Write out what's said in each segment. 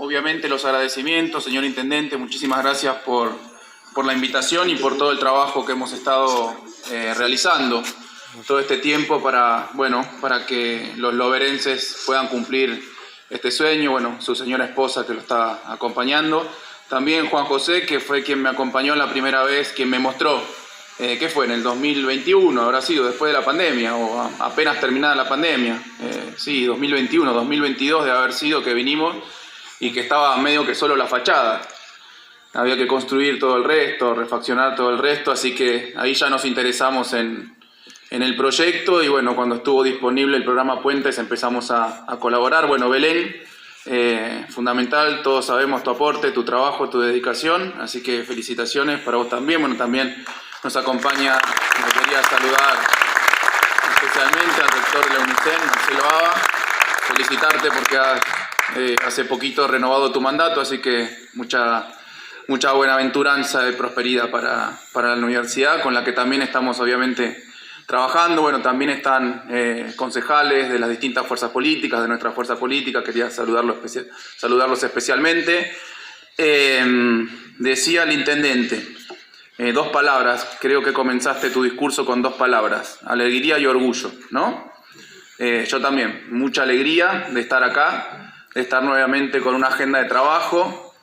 obviamente los agradecimientos, señor Intendente, muchísimas gracias por la invitación y por todo el trabajo que hemos estado realizando todo este tiempo para que los loberenses puedan cumplir este sueño. Bueno, su señora esposa que lo está acompañando. También Juan José, que fue quien me acompañó la primera vez, quien me mostró, ¿qué fue? En el 2021, habrá sido después de la pandemia o apenas terminada la pandemia. Sí, 2021, 2022 de haber sido que vinimos y que estaba medio que solo la fachada. Había que construir todo el resto, refaccionar todo el resto, así que ahí ya nos interesamos en el proyecto y bueno, cuando estuvo disponible el programa Puentes empezamos a colaborar. Bueno, Belén, fundamental, todos sabemos tu aporte, tu trabajo, tu dedicación, así que felicitaciones para vos también. Bueno, también nos acompaña, me quería saludar especialmente al rector de la UNICEN, Marcelo Aba, felicitarte porque hace poquito renovado tu mandato, así que mucha buenaventuranza y prosperidad para la universidad, con la que también estamos obviamente trabajando. Bueno, también están concejales de las distintas fuerzas políticas, de nuestra fuerza política, quería saludarlos especialmente. Decía el intendente, dos palabras, creo que comenzaste tu discurso con dos palabras, alegría y orgullo, ¿no? Yo también, mucha alegría de estar acá, de estar nuevamente con una agenda de trabajo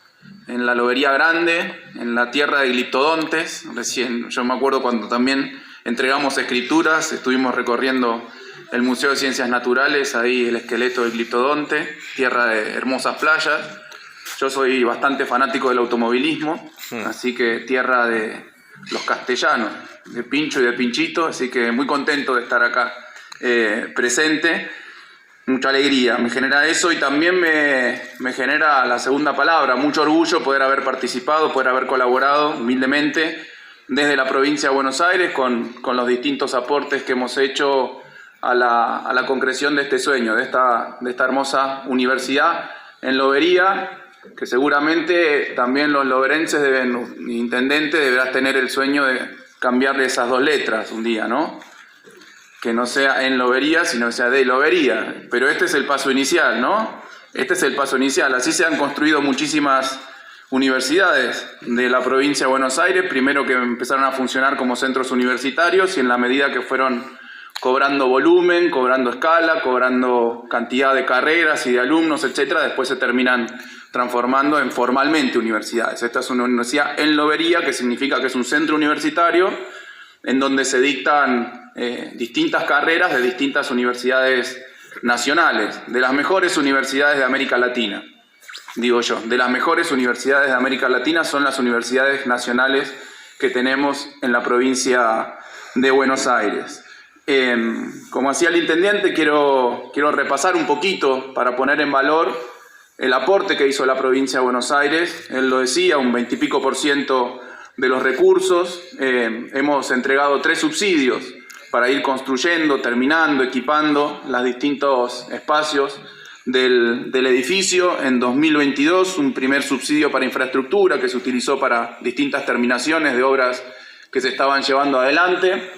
en la Lobería Grande, en la tierra de gliptodontes. Recién, yo me acuerdo cuando también entregamos escrituras, estuvimos recorriendo el Museo de Ciencias Naturales, ahí el esqueleto del gliptodonte, tierra de hermosas playas. Yo soy bastante fanático del automovilismo, así que tierra de los castellanos, de Pincho y de Pinchito, así que muy contento de estar acá presente. Mucha alegría me genera eso y también me genera la segunda palabra, mucho orgullo poder haber participado, poder haber colaborado humildemente desde la provincia de Buenos Aires con los distintos aportes que hemos hecho a la concreción de este sueño, de esta hermosa universidad en Lobería, que seguramente también los loberenses intendente, deberás tener el sueño de cambiarle esas dos letras un día, ¿no? Que no sea en Lobería, sino sea de Lobería. Pero este es el paso inicial, ¿no? Este es el paso inicial. Así se han construido muchísimas universidades de la provincia de Buenos Aires, primero que empezaron a funcionar como centros universitarios y en la medida que fueron cobrando volumen, cobrando escala, cobrando cantidad de carreras y de alumnos, etcétera, después se terminan transformando en formalmente universidades. Esta es una universidad en Lobería, que significa que es un centro universitario en donde se dictan distintas carreras de distintas universidades nacionales, de las mejores universidades de América Latina. Digo yo, de las mejores universidades de América Latina son las universidades nacionales que tenemos en la provincia de Buenos Aires. Como hacía el intendente, quiero repasar un poquito para poner en valor el aporte que hizo la provincia de Buenos Aires. Él lo decía, un 20 y pico % de los recursos. Hemos entregado 3 subsidios para ir construyendo, terminando, equipando los distintos espacios del edificio. En 2022, un primer subsidio para infraestructura que se utilizó para distintas terminaciones de obras que se estaban llevando adelante.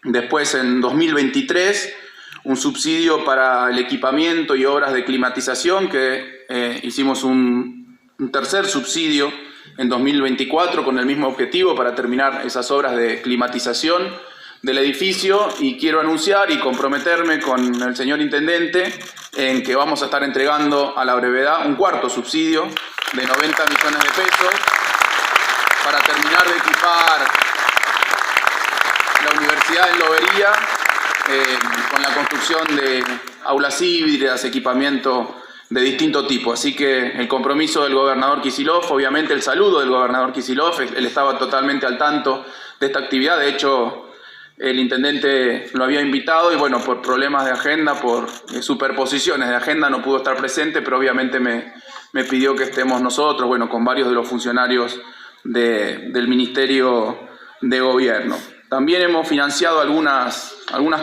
Después, en 2023, un subsidio para el equipamiento y obras de climatización, que hicimos un tercer subsidio en 2024 con el mismo objetivo para terminar esas obras de climatización del edificio, y quiero anunciar y comprometerme con el señor intendente en que vamos a estar entregando a la brevedad un cuarto subsidio de 90 millones de pesos para terminar de equipar la universidad en Lobería con la construcción de aulas híbridas, equipamiento de distinto tipo. Así que el compromiso del gobernador Kicillof, obviamente el saludo del gobernador Kicillof, él estaba totalmente al tanto de esta actividad. De hecho, el intendente lo había invitado y bueno, por problemas de agenda, por superposiciones de agenda no pudo estar presente, pero obviamente me pidió que estemos nosotros, bueno, con varios de los funcionarios del Ministerio de Gobierno. También hemos financiado algunas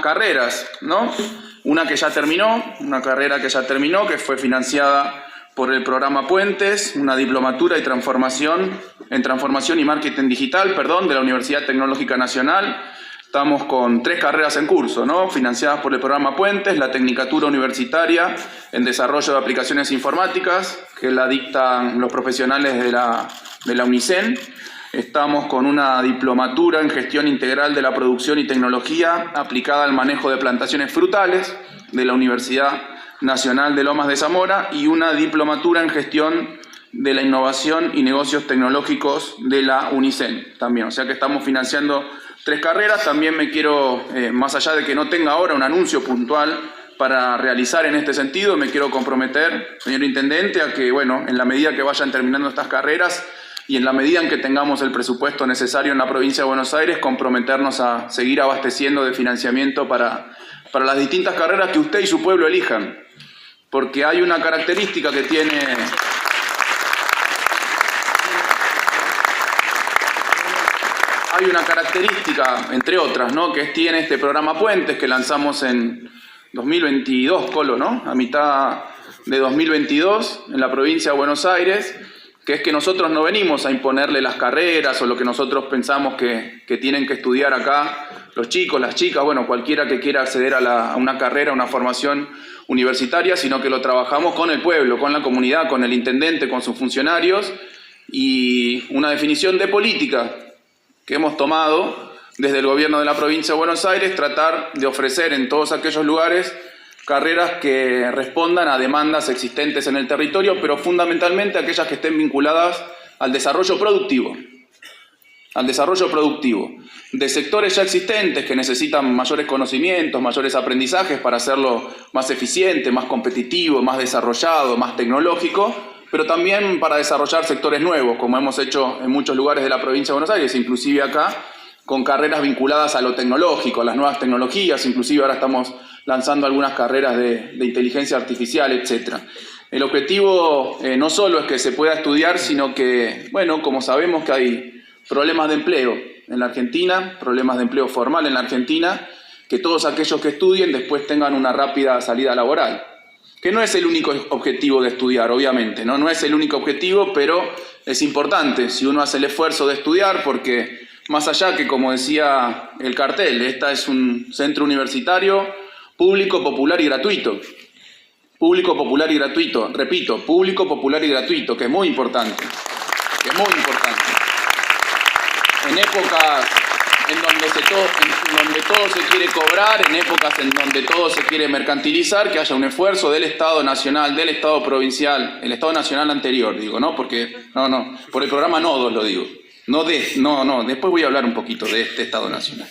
carreras, ¿no? Una que ya terminó, una carrera que ya terminó, que fue financiada por el programa Puentes, una diplomatura en transformación y marketing digital, de la Universidad Tecnológica Nacional. Estamos con 3 carreras en curso, ¿no? Financiadas por el programa Puentes, la Tecnicatura Universitaria en Desarrollo de Aplicaciones Informáticas, que la dictan los profesionales de la UNICEN. Estamos con una diplomatura en Gestión Integral de la Producción y Tecnología aplicada al manejo de plantaciones frutales de la Universidad Nacional de Lomas de Zamora y una diplomatura en Gestión de la Innovación y Negocios Tecnológicos de la UNICEN también. O sea que estamos financiando 3 carreras. También me quiero, más allá de que no tenga ahora un anuncio puntual para realizar en este sentido, me quiero comprometer, señor Intendente, a que, bueno, en la medida que vayan terminando estas carreras y en la medida en que tengamos el presupuesto necesario en la provincia de Buenos Aires, comprometernos a seguir abasteciendo de financiamiento para las distintas carreras que usted y su pueblo elijan. Porque hay una característica que tiene... Hay una característica, entre otras, ¿no?, que tiene este programa Puentes que lanzamos en 2022, Colo, ¿no?, a mitad de 2022 en la provincia de Buenos Aires, que es que nosotros no venimos a imponerle las carreras o lo que nosotros pensamos que tienen que estudiar acá los chicos, las chicas, bueno, cualquiera que quiera acceder a una carrera, a una formación universitaria, sino que lo trabajamos con el pueblo, con la comunidad, con el intendente, con sus funcionarios, y una definición de política que hemos tomado desde el gobierno de la provincia de Buenos Aires, tratar de ofrecer en todos aquellos lugares carreras que respondan a demandas existentes en el territorio, pero fundamentalmente aquellas que estén vinculadas al desarrollo productivo de sectores ya existentes que necesitan mayores conocimientos, mayores aprendizajes para hacerlo más eficiente, más competitivo, más desarrollado, más tecnológico, pero también para desarrollar sectores nuevos, como hemos hecho en muchos lugares de la provincia de Buenos Aires, inclusive acá, con carreras vinculadas a lo tecnológico, a las nuevas tecnologías, inclusive ahora estamos lanzando algunas carreras de inteligencia artificial, etc. El objetivo no solo es que se pueda estudiar, sino que, bueno, como sabemos que hay problemas de empleo en la Argentina, problemas de empleo formal en la Argentina, que todos aquellos que estudien después tengan una rápida salida laboral. Que no es el único objetivo de estudiar, obviamente, no es el único objetivo, pero es importante si uno hace el esfuerzo de estudiar, porque más allá que, como decía el cartel, esta es un centro universitario público, popular y gratuito. Público, popular y gratuito, repito, público, popular y gratuito, que es muy importante, En épocas en donde todo se quiere cobrar, en épocas en donde todo se quiere mercantilizar, que haya un esfuerzo del Estado nacional, del Estado provincial, el Estado nacional anterior, digo, ¿no? Porque, por el programa Nodos lo digo. Después voy a hablar un poquito de este Estado nacional.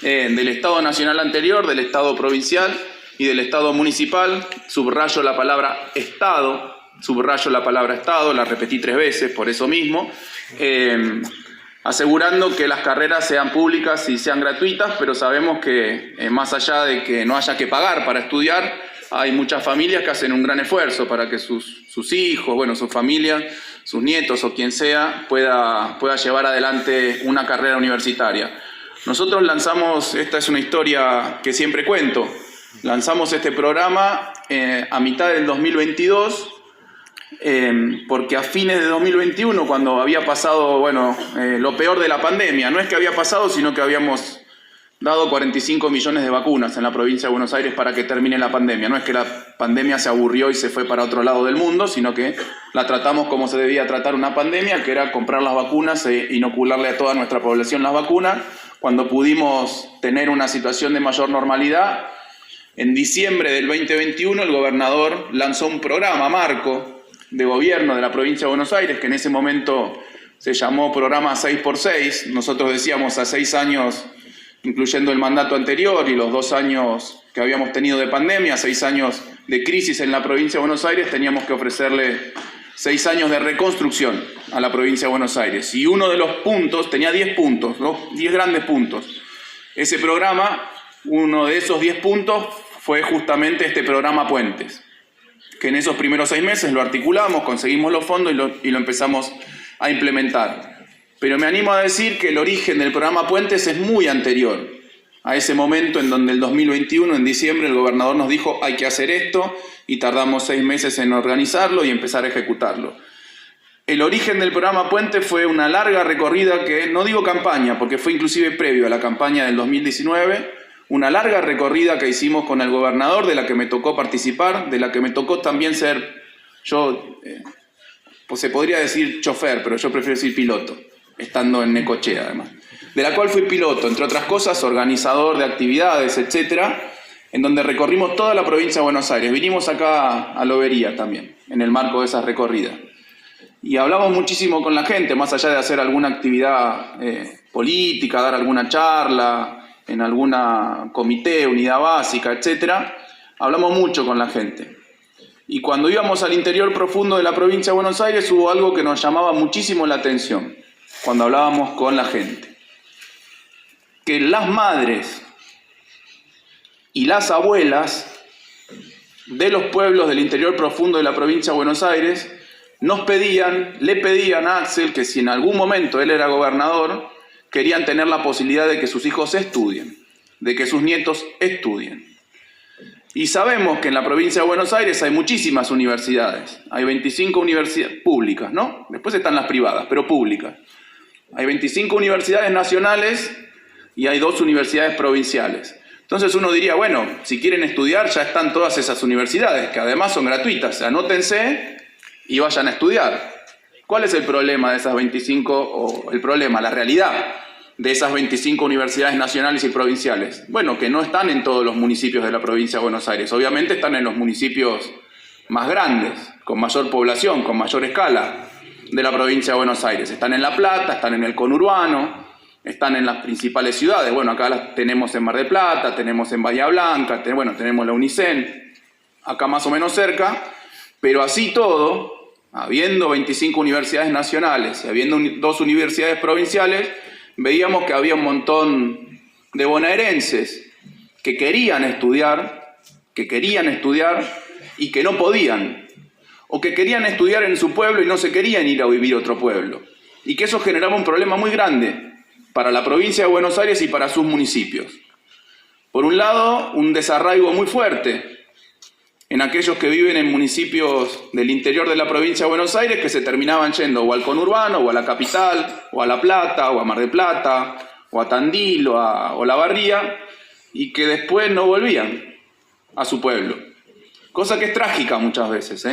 Del Estado nacional anterior, del Estado provincial y del Estado municipal, subrayo la palabra Estado, la repetí 3 veces por eso mismo, asegurando que las carreras sean públicas y sean gratuitas, pero sabemos que más allá de que no haya que pagar para estudiar, hay muchas familias que hacen un gran esfuerzo para que sus hijos, bueno, su familia, sus nietos o quien sea, pueda llevar adelante una carrera universitaria. Nosotros lanzamos, esta es una historia que siempre cuento, lanzamos este programa a mitad del 2022, porque a fines de 2021, cuando había pasado, lo peor de la pandemia, no es que había pasado, sino que habíamos dado 45 millones de vacunas en la provincia de Buenos Aires para que termine la pandemia. No es que la pandemia se aburrió y se fue para otro lado del mundo, sino que la tratamos como se debía tratar una pandemia, que era comprar las vacunas e inocularle a toda nuestra población las vacunas. Cuando pudimos tener una situación de mayor normalidad, en diciembre del 2021 el gobernador lanzó un programa marco de gobierno de la provincia de Buenos Aires, que en ese momento se llamó programa 6x6. Nosotros decíamos a 6 años, incluyendo el mandato anterior y los 2 años que habíamos tenido de pandemia, 6 años de crisis en la provincia de Buenos Aires, teníamos que ofrecerle 6 años de reconstrucción a la provincia de Buenos Aires. Y uno de los puntos, tenía 10 puntos, ¿no? 10 grandes puntos. Ese programa, uno de esos 10 puntos fue justamente este programa Puentes, que en esos primeros 6 meses lo articulamos, conseguimos los fondos y lo empezamos a implementar. Pero me animo a decir que el origen del programa Puentes es muy anterior a ese momento en donde el 2021, en diciembre, el gobernador nos dijo hay que hacer esto y tardamos 6 meses en organizarlo y empezar a ejecutarlo. el origen del programa Puente fue una larga recorrida que, no digo campaña, porque fue inclusive previo a la campaña del 2019, una larga recorrida que hicimos con el gobernador, de la que me tocó participar, de la que me tocó también ser, pues se podría decir chofer, pero yo prefiero decir piloto, estando en Necochea además, de la cual fui piloto, entre otras cosas, organizador de actividades, etcétera, en donde recorrimos toda la provincia de Buenos Aires. Vinimos acá a Lobería también, en el marco de esas recorridas. Y hablamos muchísimo con la gente, más allá de hacer alguna actividad política, dar alguna charla, en alguna comité, unidad básica, etcétera. Hablamos mucho con la gente. Y cuando íbamos al interior profundo de la provincia de Buenos Aires hubo algo que nos llamaba muchísimo la atención cuando hablábamos con la gente. Que las madres y las abuelas de los pueblos del interior profundo de la provincia de Buenos Aires le pedían a Axel que si en algún momento él era gobernador, querían tener la posibilidad de que sus hijos estudien, de que sus nietos estudien. Y sabemos que en la provincia de Buenos Aires hay muchísimas universidades. Hay 25 universidades públicas, ¿no? Después están las privadas, pero públicas. Hay 25 universidades nacionales y hay 2 universidades provinciales. Entonces uno diría, bueno, si quieren estudiar ya están todas esas universidades, que además son gratuitas. Anótense y vayan a estudiar. ¿Cuál es el problema de esas 25, o el problema, la realidad de esas 25 universidades nacionales y provinciales? Bueno, que no están en todos los municipios de la provincia de Buenos Aires. Obviamente están en los municipios más grandes, con mayor población, con mayor escala de la provincia de Buenos Aires. Están en La Plata, están en el conurbano, están en las principales ciudades. Bueno, acá las tenemos en Mar del Plata, tenemos en Bahía Blanca, tenemos la Unicen, acá más o menos cerca, pero así todo, habiendo 25 universidades nacionales y habiendo 2 universidades provinciales, veíamos que había un montón de bonaerenses que querían estudiar y que no podían, o que querían estudiar en su pueblo y no se querían ir a vivir a otro pueblo, y que eso generaba un problema muy grande para la provincia de Buenos Aires y para sus municipios. Por un lado, un desarraigo muy fuerte en aquellos que viven en municipios del interior de la provincia de Buenos Aires, que se terminaban yendo o al conurbano, o a la capital, o a La Plata, o a Mar del Plata, o a Tandil, o a Olavarría, y que después no volvían a su pueblo. Cosa que es trágica muchas veces,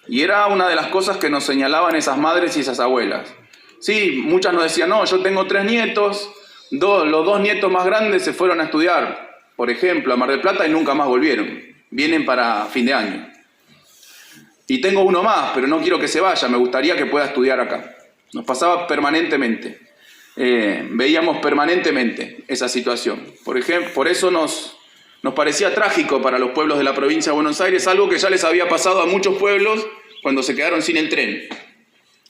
Y era una de las cosas que nos señalaban esas madres y esas abuelas. Sí, muchas nos decían, no, yo tengo 3 nietos, los 2 nietos más grandes se fueron a estudiar, por ejemplo, a Mar del Plata y nunca más volvieron. Vienen para fin de año. Y tengo uno más, pero no quiero que se vaya, me gustaría que pueda estudiar acá. Nos pasaba permanentemente, veíamos permanentemente esa situación. Por eso nos parecía trágico para los pueblos de la provincia de Buenos Aires, algo que ya les había pasado a muchos pueblos cuando se quedaron sin el tren.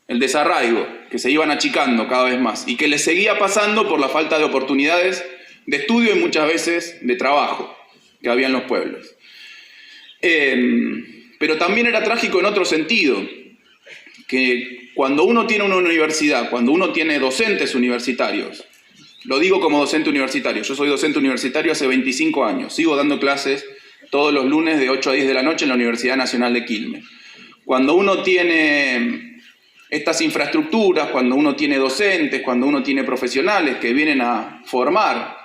El desarraigo, que se iban achicando cada vez más, y que les seguía pasando por la falta de oportunidades de estudio y muchas veces de trabajo que había en los pueblos. Pero también era trágico en otro sentido, que cuando uno tiene una universidad, cuando uno tiene docentes universitarios, lo digo como docente universitario, yo soy docente universitario hace 25 años, sigo dando clases todos los lunes de 8 a 10 de la noche en la Universidad Nacional de Quilmes. Cuando uno tiene estas infraestructuras, cuando uno tiene docentes, cuando uno tiene profesionales que vienen a formar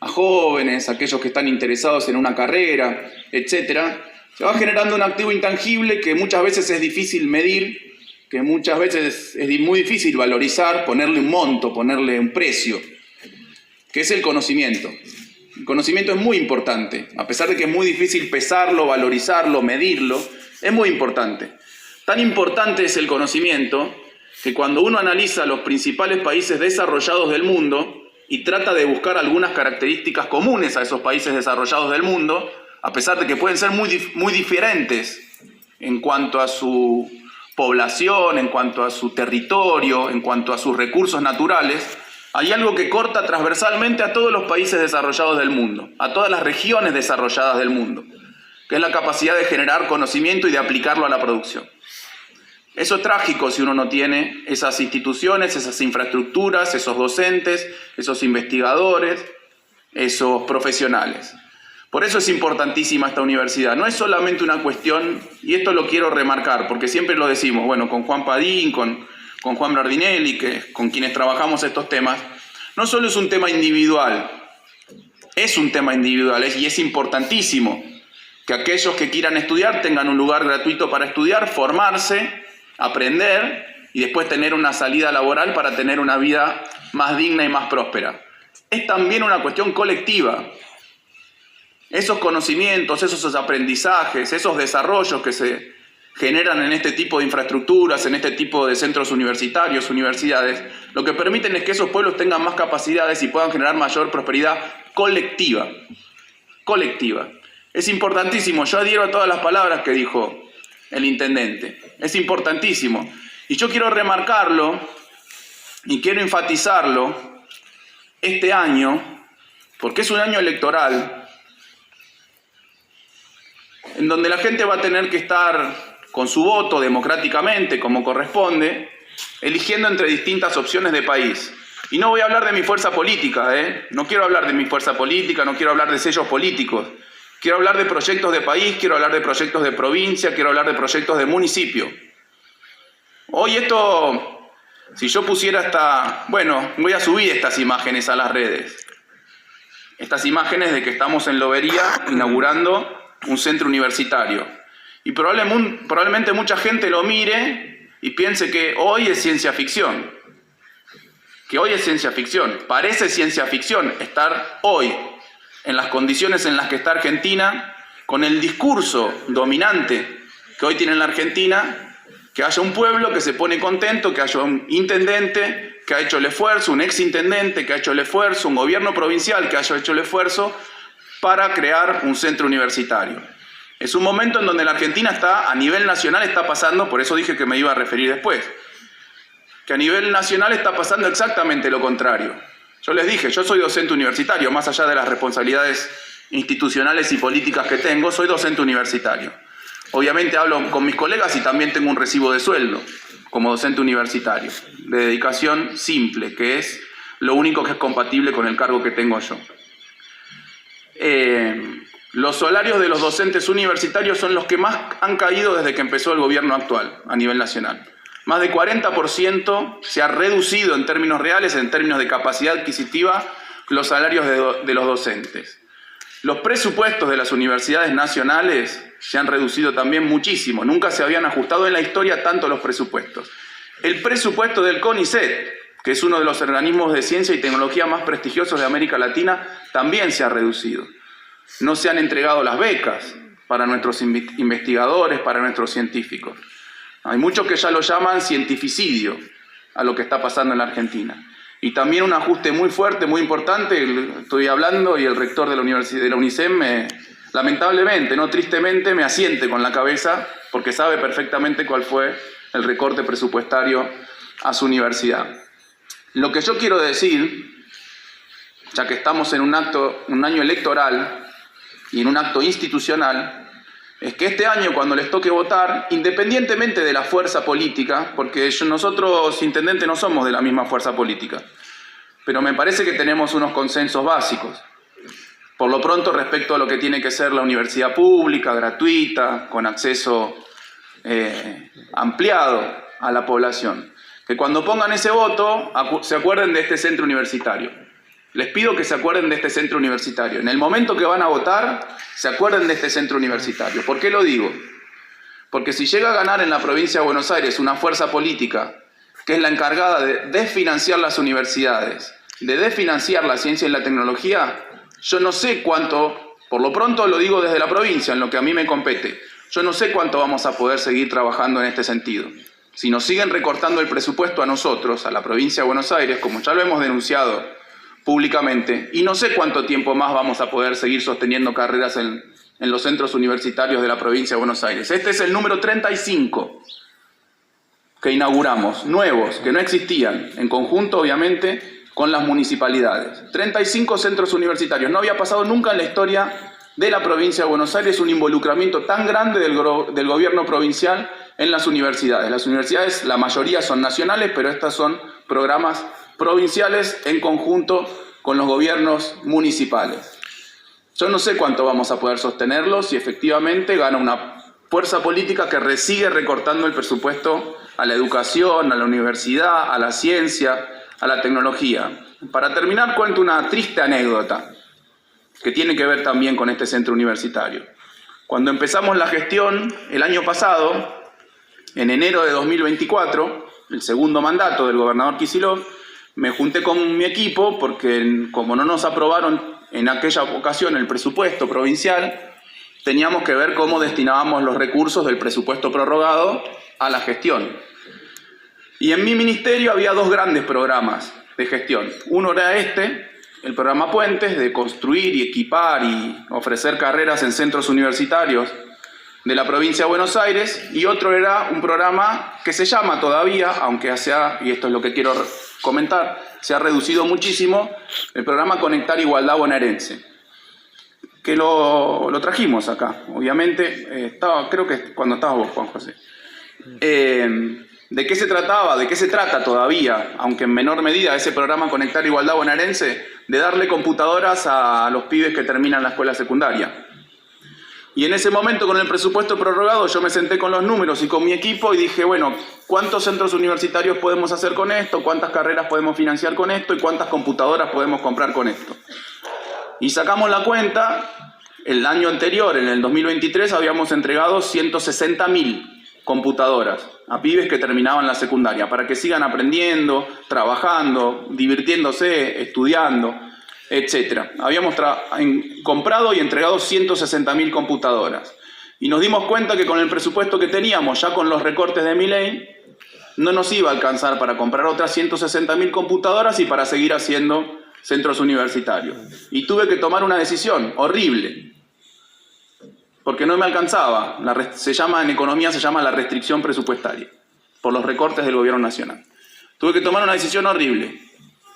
a jóvenes, aquellos que están interesados en una carrera, etcétera, se va generando un activo intangible que muchas veces es difícil medir, que muchas veces es muy difícil valorizar, ponerle un monto, ponerle un precio, que es el conocimiento. El conocimiento es muy importante, a pesar de que es muy difícil pesarlo, valorizarlo, medirlo, es muy importante. Tan importante es el conocimiento que cuando uno analiza los principales países desarrollados del mundo y trata de buscar algunas características comunes a esos países desarrollados del mundo, a pesar de que pueden ser muy diferentes en cuanto a su población, en cuanto a su territorio, en cuanto a sus recursos naturales, hay algo que corta transversalmente a todos los países desarrollados del mundo, a todas las regiones desarrolladas del mundo, que es la capacidad de generar conocimiento y de aplicarlo a la producción. Eso es trágico si uno no tiene esas instituciones, esas infraestructuras, esos docentes, esos investigadores, esos profesionales. Por eso es importantísima esta universidad. No es solamente una cuestión, y esto lo quiero remarcar, porque siempre lo decimos, bueno, con Juan Padín, con Juan Bardinelli, con quienes trabajamos estos temas, no solo es un tema individual, es un tema individual y es importantísimo que aquellos que quieran estudiar tengan un lugar gratuito para estudiar, formarse, aprender y después tener una salida laboral para tener una vida más digna y más próspera. Es también una cuestión colectiva. Esos conocimientos, esos aprendizajes, esos desarrollos que se generan en este tipo de infraestructuras, en este tipo de centros universitarios, universidades, lo que permiten es que esos pueblos tengan más capacidades y puedan generar mayor prosperidad colectiva. Colectiva. Es importantísimo, yo adhiero a todas las palabras que dijo el intendente. Es importantísimo. Y yo quiero remarcarlo y quiero enfatizarlo este año, porque es un año electoral, en donde la gente va a tener que estar con su voto democráticamente, como corresponde, eligiendo entre distintas opciones de país. Y no voy a hablar de mi fuerza política, no quiero hablar de mi fuerza política, no quiero hablar de sellos políticos. Quiero hablar de proyectos de país, quiero hablar de proyectos de provincia, quiero hablar de proyectos de municipio. Hoy esto, si yo pusiera voy a subir estas imágenes a las redes. Estas imágenes de que estamos en Lobería inaugurando un centro universitario. Y probablemente mucha gente lo mire y piense que hoy es ciencia ficción. Que hoy es ciencia ficción. Parece ciencia ficción estar hoy en las condiciones en las que está Argentina, con el discurso dominante que hoy tiene la Argentina, que haya un pueblo que se pone contento, que haya un intendente que ha hecho el esfuerzo, un exintendente que ha hecho el esfuerzo, un gobierno provincial que haya hecho el esfuerzo para crear un centro universitario. Es un momento en donde la Argentina está, a nivel nacional está pasando, por eso dije que me iba a referir después, que a nivel nacional está pasando exactamente lo contrario. Yo les dije, yo soy docente universitario, más allá de las responsabilidades institucionales y políticas que tengo, soy docente universitario. Obviamente hablo con mis colegas y también tengo un recibo de sueldo como docente universitario, de dedicación simple, que es lo único que es compatible con el cargo que tengo yo. Los salarios de los docentes universitarios son los que más han caído desde que empezó el gobierno actual a nivel nacional. Más de 40% se ha reducido en términos reales, en términos de capacidad adquisitiva, los salarios de los docentes. Los presupuestos de las universidades nacionales se han reducido también muchísimo. Nunca se habían ajustado en la historia tanto los presupuestos. El presupuesto del CONICET, que es uno de los organismos de ciencia y tecnología más prestigiosos de América Latina, también se ha reducido. No se han entregado las becas para nuestros investigadores, para nuestros científicos. Hay muchos que ya lo llaman cientificidio a lo que está pasando en la Argentina. Y también un ajuste muy fuerte, muy importante, estoy hablando y el rector de la UNICEM lamentablemente, no tristemente, me asiente con la cabeza porque sabe perfectamente cuál fue el recorte presupuestario a su universidad. Lo que yo quiero decir, ya que estamos en un año electoral y en un acto institucional, es que este año, cuando les toque votar, independientemente de la fuerza política, porque nosotros, intendentes, no somos de la misma fuerza política, pero me parece que tenemos unos consensos básicos. Por lo pronto, respecto a lo que tiene que ser la universidad pública, gratuita, con acceso ampliado a la población. Que cuando pongan ese voto, se acuerden de este centro universitario. Les pido que se acuerden de este centro universitario. En el momento que van a votar, se acuerden de este centro universitario. ¿Por qué lo digo? Porque si llega a ganar en la provincia de Buenos Aires una fuerza política que es la encargada de desfinanciar las universidades, de desfinanciar la ciencia y la tecnología, yo no sé cuánto, por lo pronto lo digo desde la provincia, en lo que a mí me compete, yo no sé cuánto vamos a poder seguir trabajando en este sentido. Si nos siguen recortando el presupuesto a nosotros, a la provincia de Buenos Aires, como ya lo hemos denunciado públicamente, y no sé cuánto tiempo más vamos a poder seguir sosteniendo carreras en los centros universitarios de la provincia de Buenos Aires. Este es el número 35 que inauguramos, nuevos, que no existían, en conjunto obviamente con las municipalidades. 35 centros universitarios. No había pasado nunca en la historia de la provincia de Buenos Aires un involucramiento tan grande del gobierno provincial en las universidades. Las universidades, la mayoría son nacionales, pero estas son programas provinciales en conjunto con los gobiernos municipales. Yo no sé cuánto vamos a poder sostenerlo si efectivamente gana una fuerza política que sigue recortando el presupuesto a la educación, a la universidad, a la ciencia, a la tecnología. Para terminar, cuento una triste anécdota que tiene que ver también con este centro universitario. Cuando empezamos la gestión el año pasado, en enero de 2024, el segundo mandato del gobernador Kicillof, me junté con mi equipo porque como no nos aprobaron en aquella ocasión el presupuesto provincial, teníamos que ver cómo destinábamos los recursos del presupuesto prorrogado a la gestión. Y en mi ministerio había dos grandes programas de gestión. Uno era el programa Puentes, de construir y equipar y ofrecer carreras en centros universitarios de la provincia de Buenos Aires, y otro era un programa que se llama todavía, aunque y esto es lo que quiero comentar, se ha reducido muchísimo, el programa Conectar Igualdad Bonaerense, que lo trajimos acá, obviamente, creo que cuando estabas vos, Juan José. ¿De qué se trataba? ¿De qué se trata todavía, aunque en menor medida, ese programa Conectar Igualdad Bonaerense? De darle computadoras a los pibes que terminan la escuela secundaria. Y en ese momento, con el presupuesto prorrogado, yo me senté con los números y con mi equipo y dije, bueno, ¿cuántos centros universitarios podemos hacer con esto? ¿Cuántas carreras podemos financiar con esto? ¿Y cuántas computadoras podemos comprar con esto? Y sacamos la cuenta, el año anterior, en el 2023, habíamos entregado 160.000 computadoras a pibes que terminaban la secundaria, para que sigan aprendiendo, trabajando, divirtiéndose, estudiando, etc. Habíamos comprado y entregado 160.000 computadoras. Y nos dimos cuenta que con el presupuesto que teníamos, ya con los recortes de Milei, no nos iba a alcanzar para comprar otras 160.000 computadoras y para seguir haciendo centros universitarios. Y tuve que tomar una decisión horrible, porque no me alcanzaba. En economía se llama la restricción presupuestaria, por los recortes del gobierno nacional. Tuve que tomar una decisión horrible,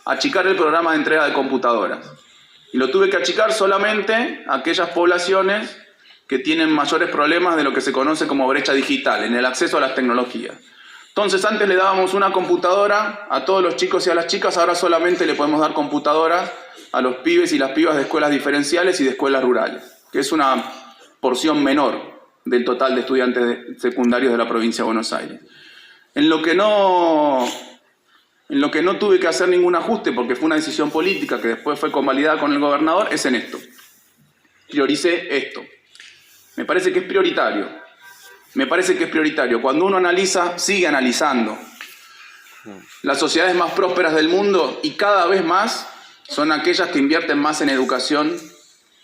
achicar el programa de entrega de computadoras. Y lo tuve que achicar solamente a aquellas poblaciones que tienen mayores problemas de lo que se conoce como brecha digital, en el acceso a las tecnologías. Entonces antes le dábamos una computadora a todos los chicos y a las chicas, ahora solamente le podemos dar computadoras a los pibes y las pibas de escuelas diferenciales y de escuelas rurales, que es una porción menor del total de estudiantes secundarios de la provincia de Buenos Aires. En lo que no tuve que hacer ningún ajuste, porque fue una decisión política que después fue convalidada con el gobernador, es en esto. Prioricé esto. Me parece que es prioritario. Cuando uno analiza, sigue analizando. Las sociedades más prósperas del mundo, y cada vez más, son aquellas que invierten más en educación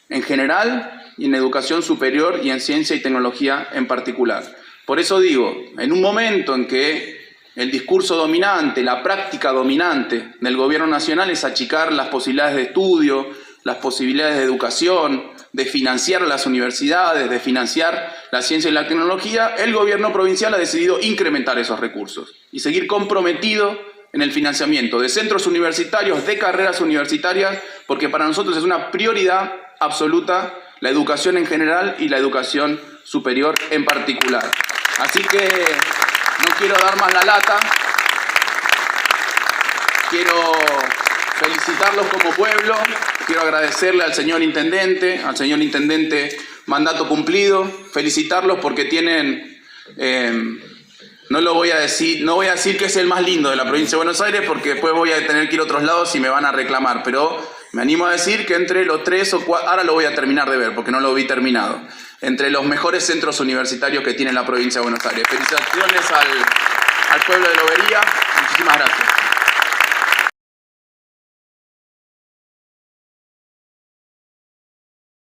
en general y en educación superior y en ciencia y tecnología en particular. Por eso digo, en un momento en que el discurso dominante, la práctica dominante del gobierno nacional es achicar las posibilidades de estudio, las posibilidades de educación, de financiar las universidades, de financiar la ciencia y la tecnología, el gobierno provincial ha decidido incrementar esos recursos y seguir comprometido en el financiamiento de centros universitarios, de carreras universitarias, porque para nosotros es una prioridad absoluta la educación en general y la educación superior en particular. Así que no quiero dar más la lata, quiero felicitarlos como pueblo, quiero agradecerle al señor intendente mandato cumplido, felicitarlos porque tienen, no voy a decir que es el más lindo de la provincia de Buenos Aires porque después voy a tener que ir a otros lados y me van a reclamar, pero me animo a decir que entre los 3 o 4, ahora lo voy a terminar de ver porque no lo vi terminado, entre los mejores centros universitarios que tiene la provincia de Buenos Aires. Felicitaciones al pueblo de Lobería, muchísimas gracias.